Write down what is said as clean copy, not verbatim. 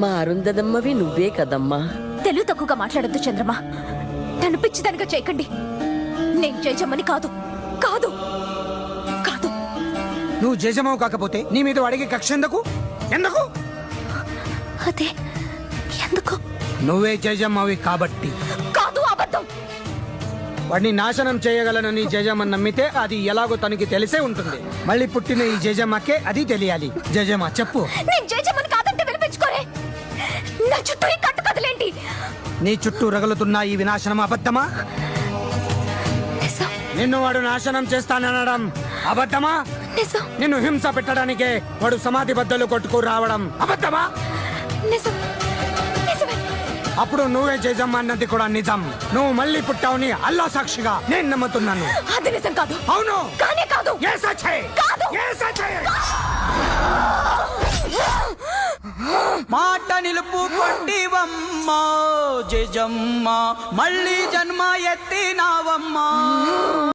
మా అరుంధదమ్మవి నువ్వే కదమ్మా. తెలుగు తక్కువగా మాట్లాడొద్దు చంద్రమా. నన్ను పిచ్చిదానిగా చేయకండి. నేను జయజమ్మని కాదు కాదు కాదు. నువ్వు జయజమ్మవు కాకపోతే నీ మీద అడిగే కక్ష ఎందుకు? ఎందుకు? అదే ఎందుకు? నువ్వే జయజమ్మవి కాబట్టి. కాదు, అబద్ధం. వాడిని నాశనం చేయగలనని జయజమ్మ నమ్మితే అది ఎలాగో తనకి తెలిసే ఉంటుంది. మళ్ళీ పుట్టిన ఈ జయజమ్మకే అది తెలియాలి. జయజమ్మ చెప్పు. నేను జయజమ్మని కాదంటే వినిపించుకోరే. నా చుట్టూ ఈ కట్టు కదలేంటి? నీ చుట్టూ రగులుతున్న ఈ వినాశనం అబద్ధమా? నిజం. నిన్ను వాడు నాశనం చేస్తాననడం అబద్ధమా? నిజం. నిన్ను హింస పెట్టడానికే వాడు సమాధి బద్దలు కొట్టుకు రావడం అబద్ధమా? నిజం. నిజమే. అప్పుడు నువ్వే జయజమ్మ అన్నది కూడా నిజం. నువ్వు మళ్ళీ పుట్టావుని అల్లా సాక్షిగా నేను నమ్ముతున్నాను. అది నిజం కాదు. అవును. కానే కాదు. ఏ సచ్చే? కాదు. ఏ సచ్చే? మాట నిలుపుకొంటివమ్మా జయజమ్మ, మళ్ళీ జన్మ ఎత్తినావమ్మా.